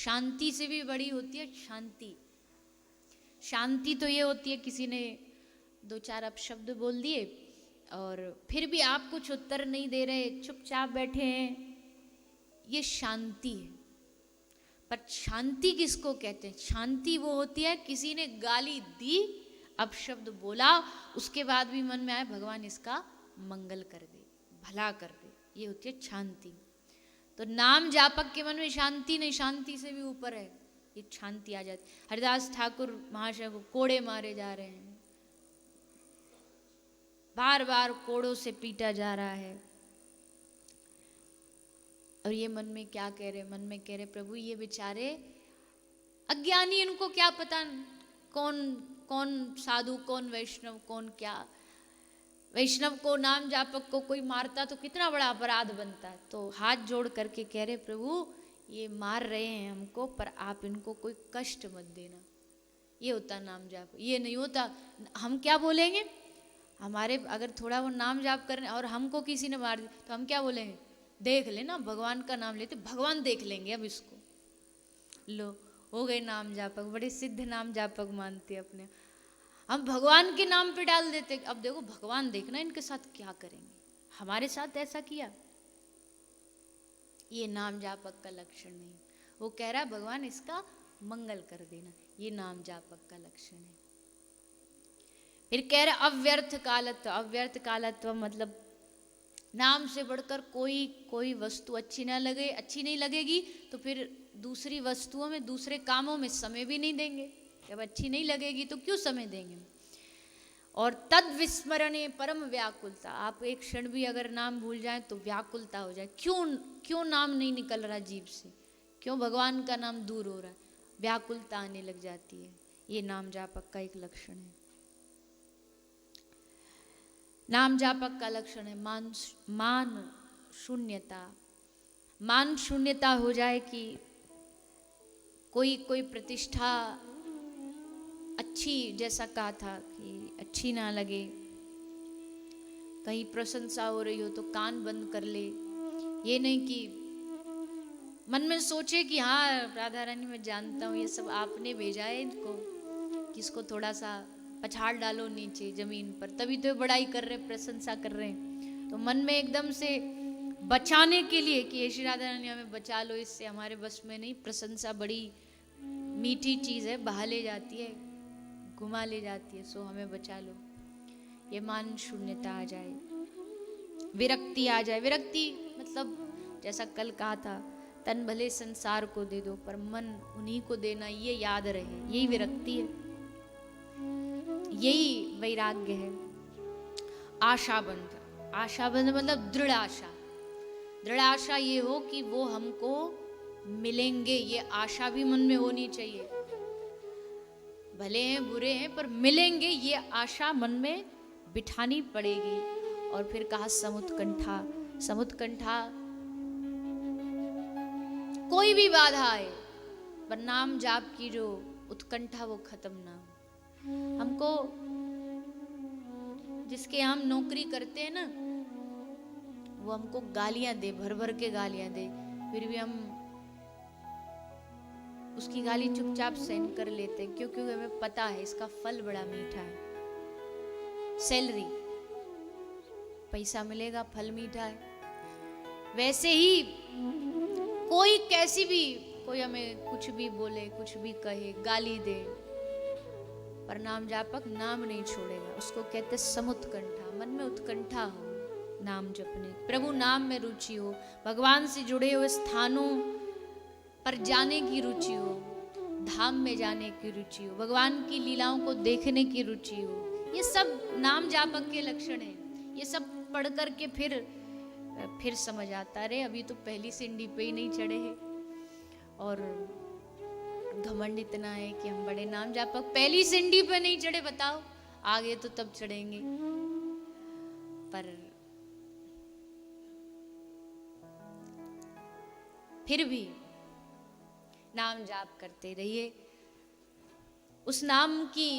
शांति से भी बड़ी होती है शांति। शांति तो ये होती है किसी ने दो चार अपशब्द बोल दिए और फिर भी आप कुछ उत्तर नहीं दे रहे, चुपचाप बैठे हैं, ये शांति है। पर शांति किसको कहते हैं? शांति वो होती है किसी ने गाली दी, अपशब्द बोला, उसके बाद भी मन में आए भगवान इसका मंगल कर दे, भला कर दे, ये होती है शांति। तो नाम जापक के मन में शांति नहीं, शांति से भी ऊपर है, ये शांति आ जाती। हरिदास ठाकुर महाशय को कोड़े मारे जा रहे हैं, बार बार कोड़ों से पीटा जा रहा है, और ये मन में क्या कह रहे? मन में कह रहे प्रभु ये बेचारे अज्ञानी, इनको क्या पता कौन कौन साधु, कौन वैष्णव, कौन क्या। वैष्णव को, नाम जापक को कोई मारता तो कितना बड़ा अपराध बनता है। तो हाथ जोड़ करके कह रहे प्रभु ये मार रहे हैं हमको, पर आप इनको कोई कष्ट मत देना। ये होता नाम जाप, ये नहीं होता। हम क्या बोलेंगे? हमारे अगर थोड़ा वो नाम जाप करें और हमको किसी ने मार दिया तो हम क्या बोलेंगे? देख लेना, भगवान का नाम लेते, भगवान देख लेंगे अब इसको। लो हो गए नाम जापक, बड़े सिद्ध नाम जापक मानते अपने। हम भगवान के नाम पे डाल देते, अब देखो भगवान देखना इनके साथ क्या करेंगे, हमारे साथ ऐसा किया। ये नाम जापक का लक्षण नहीं। वो कह रहा है भगवान इसका मंगल कर देना, ये नाम जापक का लक्षण है। फिर कह रहा अव्यर्थ कालत्व। अव्यर्थ कालत्व मतलब नाम से बढ़कर कोई वस्तु अच्छी ना लगे, अच्छी नहीं लगेगी तो फिर दूसरी वस्तुओं में, दूसरे कामों में समय भी नहीं देंगे। जब अच्छी नहीं लगेगी तो क्यों समय देंगे? और तद विस्मरणे परम व्याकुलता। आप एक क्षण भी अगर नाम भूल जाए तो व्याकुलता हो जाए। क्यों नाम नहीं निकल रहा जीभ से, क्यों भगवान का नाम दूर हो रहा है, व्याकुलता आने लग जाती है। ये नाम जापक का एक लक्षण है। नाम जापक का लक्षण है मान शून्यता। मान शून्यता हो जाए कि कोई प्रतिष्ठा अच्छी, जैसा कहा था कि अच्छी ना लगे, कहीं प्रशंसा हो रही हो तो कान बंद कर ले। ये नहीं कि मन में सोचे कि हाँ राधा रानी मैं जानता हूँ ये सब आपने भेजा है इनको, कि इसको थोड़ा सा पछाड़ डालो नीचे जमीन पर, तभी तो बड़ाई कर रहे, प्रशंसा कर रहे हैं। तो मन में एकदम से बचाने के लिए कि श्री राधा रानी हमें बचा लो इससे, हमारे बस में नहीं। प्रशंसा बड़ी मीठी चीज है, बहा ले जाती है, घुमा ले जाती है, सो हमें बचा लो। ये मान शून्यता आ जाए, विरक्ति आ जाए। विरक्ति मतलब जैसा कल कहा था, तन भले संसार को दे दो पर मन उन्हीं को देना ये याद रहे, यही विरक्ति है, यही वैराग्य है। आशाबंध। आशाबंध मतलब दृढ़ आशा। दृढ़ आशा ये हो कि वो हमको मिलेंगे, ये आशा भी मन में होनी चाहिए। भले हैं बुरे हैं पर मिलेंगे, ये आशा मन में बिठानी पड़ेगी। और फिर कहा समुत्कंठा। समुत्कंठा कोई भी बाधा आए पर नाम जाप की जो उत्कंठा वो खत्म ना हो। हमको जिसके हम नौकरी करते हैं ना, वो हमको गालियां दे, भर भर के गालियां दे, फिर भी हम उसकी गाली चुपचाप सहन कर लेते हैं, क्योंकि हमें पता है इसका फल बड़ा मीठा है। सैलरी, पैसा मिलेगा, फल मीठा है। वैसे ही कोई कैसी भी, कोई हमें कुछ भी बोले, कुछ भी कहे, गाली दे, पर नाम जापक नाम नहीं छोड़ेगा। उसको कहते समुत्कंठा। मन में उत्कंठा हो नाम जपने, प्रभु नाम में रुचि हो, भगवान से जुड़े हुए स्थानों पर जाने की रुचि हो, धाम में जाने की रुचि हो, भगवान की लीलाओं को देखने की रुचि हो। ये सब नाम जापक के लक्षण हैं। ये सब पढ़ करके फिर समझ आता, अरे अभी तो पहली सीढ़ी पे ही नहीं चढ़े हैं और घमंड इतना है कि हम बड़े नाम जापक, पहली सीढ़ी पे नहीं चढ़े, बताओ आगे तो तब चढ़ेंगे। पर फिर भी नाम जाप करते रहिए। उस नाम की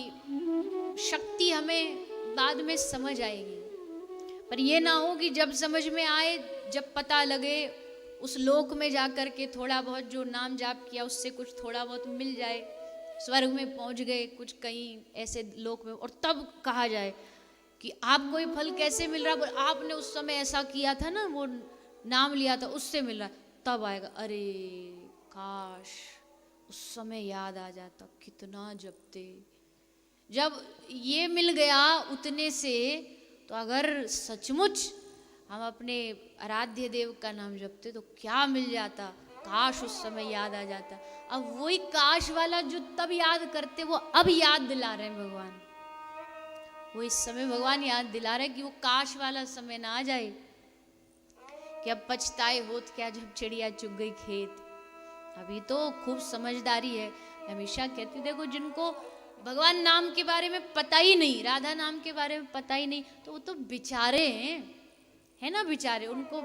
शक्ति हमें बाद में समझ आएगी, पर यह ना हो कि जब समझ में आए, जब पता लगे उस लोक में जा कर के थोड़ा बहुत जो नाम जाप किया उससे कुछ थोड़ा बहुत मिल जाए, स्वर्ग में पहुंच गए कुछ कहीं ऐसे लोक में, और तब कहा जाए कि आपको ये फल कैसे मिल रहा, आपने उस समय ऐसा किया था ना, वो नाम लिया था उससे मिल रहा, तब आएगा अरे काश उस समय याद आ जाता, कितना जपते। जब ये मिल गया उतने से, तो अगर सचमुच हम अपने आराध्य देव का नाम जपते तो क्या मिल जाता, काश उस समय याद आ जाता। अब वही काश वाला जो तब याद करते वो अब याद दिला रहे हैं भगवान, वो इस समय भगवान याद दिला रहे हैं कि वो काश वाला समय ना आ जाए कि अब पछताए होत क्या जब चिड़िया चुग गई खेत। अभी तो खूब समझदारी है। हमेशा कहती देखो जिनको भगवान नाम के बारे में पता ही नहीं, राधा नाम के बारे में पता ही नहीं, तो वो तो बेचारे हैं, है ना बेचारे। उनको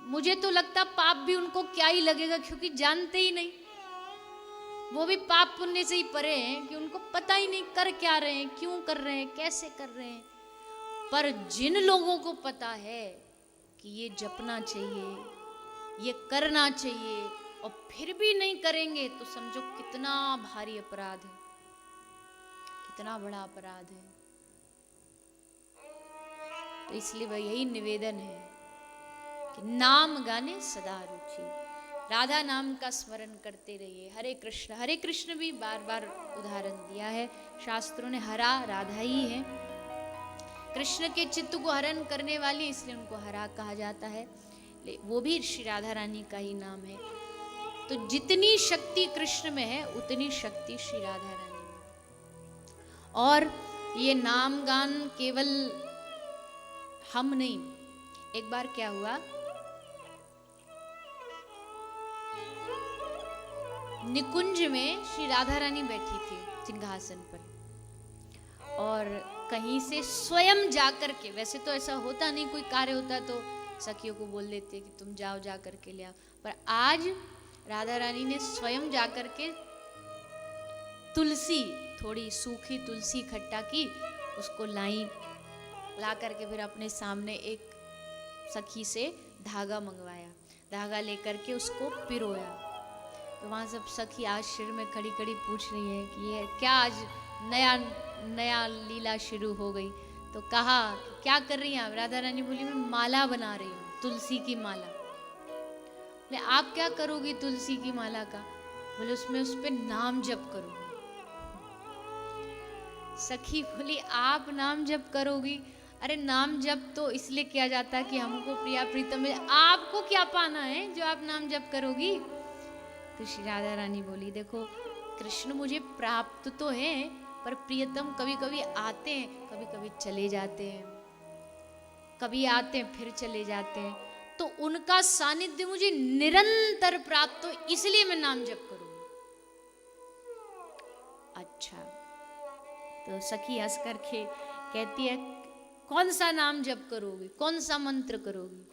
मुझे तो लगता पाप भी उनको क्या ही लगेगा, क्योंकि जानते ही नहीं, वो भी पाप पुण्य से ही परे हैं कि उनको पता ही नहीं कर क्या रहे हैं, क्यों कर रहे हैं, कैसे कर रहे हैं। पर जिन लोगों को पता है कि ये जपना चाहिए, ये करना चाहिए, और फिर भी नहीं करेंगे तो समझो कितना भारी अपराध है, कितना बड़ा अपराध है। तो इसलिए वह यही निवेदन है कि नाम गाने सदा रुचि, राधा नाम का स्मरण करते रहिए। हरे कृष्ण भी बार बार उदाहरण दिया है शास्त्रों ने, हरा राधा ही है, कृष्ण के चित्त को हरण करने वाली, इसलिए उनको हरा कहा जाता है। वो भी श्री राधा रानी का ही नाम है। तो जितनी शक्ति कृष्ण में है उतनी शक्ति श्री राधा रानी में। और ये नाम गान केवल हम नहीं, एक बार क्या हुआ, निकुंज में श्री राधा रानी बैठी थी सिंहासन पर, और कहीं से स्वयं जाकर के, वैसे तो ऐसा होता नहीं, कोई कार्य होता तो सखियों को बोल देते कि तुम जाओ जा करके ले आओ, पर आज राधा रानी ने स्वयं जाकर के तुलसी, थोड़ी सूखी तुलसी इकट्ठा की, उसको ला करके फिर अपने सामने एक सखी से धागा मंगवाया, धागा लेकर के उसको पिरोया। तो वहाँ सब सखी आश्चर्य में खड़ी खड़ी पूछ रही है कि ये क्या आज नया लीला शुरू हो गई। तो कहा क्या कर रही हैं आप? राधा रानी बोली मैं माला बना रही हूँ, तुलसी की माला। बोले आप क्या करोगी तुलसी की माला का? बोले उसमें उस पे नाम जप करूंगी। सखी बोली आप नाम जप करोगी? अरे नाम जप तो इसलिए किया जाता है कि हमको प्रिया प्रीतम मिले, आपको क्या पाना है जो आप नाम जप करोगी? तो श्री राधा रानी बोली देखो कृष्ण मुझे प्राप्त तो है, पर प्रियतम कभी कभी आते हैं, कभी कभी चले जाते हैं, कभी आते हैं फिर चले जाते हैं, तो उनका सानिध्य मुझे निरंतर प्राप्त हो, इसलिए मैं नाम जप करूंगी। अच्छा, तो सखी हंस करके कहती है कौन सा नाम जप करोगी, कौन सा मंत्र करोगी?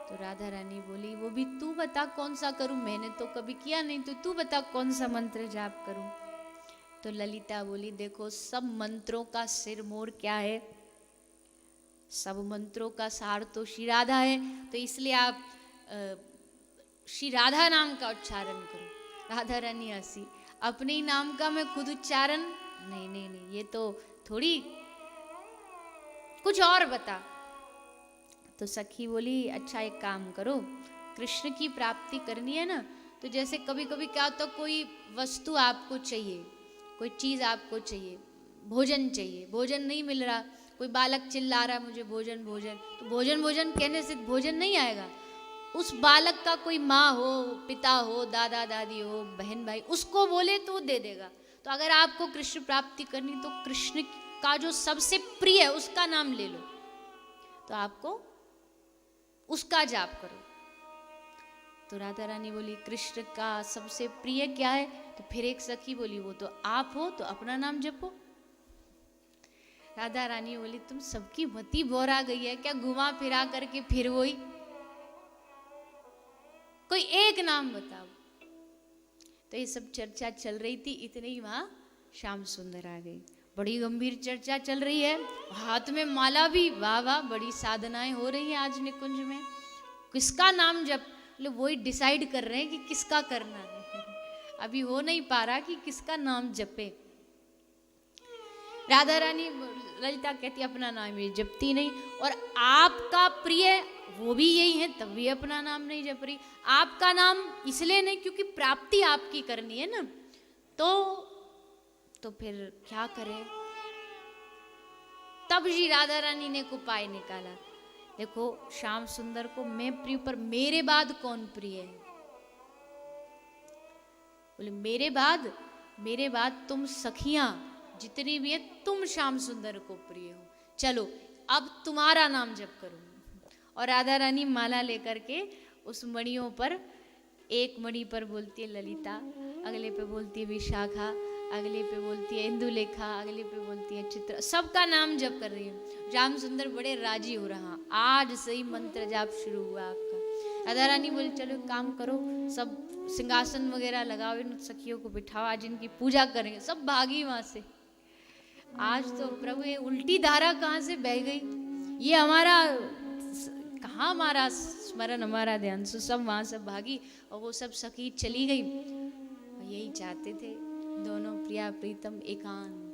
तो राधा रानी बोली वो भी तू बता कौन सा करूं, मैंने तो कभी किया नहीं, तो तू बता कौन सा मंत्र जाप करूं। तो ललिता बोली देखो सब मंत्रों का सिर मोर क्या है, सब मंत्रों का सार तो श्री राधा है, तो इसलिए आप श्री राधा नाम का उच्चारण करो। राधा रानी हंसी, अपने ही नाम का मैं खुद उच्चारण, नहीं नहीं नहीं, ये तो थोड़ी, कुछ और बता। तो सखी बोली अच्छा एक काम करो, कृष्ण की प्राप्ति करनी है ना, तो जैसे कभी कभी क्या होता, कोई वस्तु आपको चाहिए, कोई चीज आपको चाहिए, भोजन चाहिए, भोजन नहीं मिल रहा, कोई बालक चिल्ला रहा है मुझे भोजन भोजन, तो भोजन भोजन कहने से भोजन नहीं आएगा। उस बालक का कोई माँ हो, पिता हो, दादा दादी हो, बहन भाई, उसको बोले तो दे देगा। तो अगर आपको कृष्ण प्राप्ति करनी तो कृष्ण का जो सबसे प्रिय है उसका नाम ले लो, तो आपको उसका जाप करो। तो राधा रानी बोली कृष्ण का सबसे प्रिय क्या है? तो फिर एक सखी बोली वो तो आप हो, तो अपना नाम जपो। राधा रानी बोली तुम सबकी मति बोरा गई है क्या, घुमा फिरा करके फिर वही, कोई एक नाम बताओ। तो ये सब चर्चा चल रही थी, इतने ही वहां श्याम सुंदर आ गई। बड़ी गंभीर चर्चा चल रही है, हाथ में माला भी, वाह वाह, बड़ी साधनाएं हो रही हैं आज निकुंज में, किसका नाम जप, मतलब वही डिसाइड कर रहे हैं कि किसका करना है। अभी हो नहीं पा रहा कि किसका नाम जपे। राधा रानी, ललिता कहती अपना नाम ये जपती नहीं, और आपका प्रिय वो भी यही है तब भी अपना नाम नहीं जप रही। आपका नाम इसलिए नहीं क्योंकि प्राप्ति आपकी करनी है ना, तो फिर क्या करें। तब जी राधा रानी ने एक उपाय निकाला। देखो श्याम सुंदर को मैं प्रिय, पर मेरे बाद कौन प्रिय है? बोले मेरे बाद तुम सखियां जितनी भी है, तुम श्याम सुंदर को प्रिय हो, चलो अब तुम्हारा नाम जप करो। और राधा रानी माला लेकर के उस मणियों पर, एक मणि पर बोलती है ललिता, अगले पे बोलती है विशाखा, अगले पे बोलती है इंदुलेखा, अगले पे बोलती है चित्र, सबका नाम जप कर रही है। श्याम सुंदर बड़े राजी हो रहा, आज से ही मंत्र जाप शुरू हुआ आपका। राधा रानी बोली चलो काम करो, सब सिंहासन वगैरह लगाओ, इन सखियों को बिठाओ, आज इनकी पूजा करेंगे। सब भागी वहां से। आज तो प्रभु ये उल्टी धारा कहाँ से बह गई, ये हमारा कहाँ, हमारा स्मरण, हमारा ध्यान। सो सब वहां से भागी और वो सब सखी चली गई। यही चाहते थे दोनों प्रिया प्रीतम एकांत।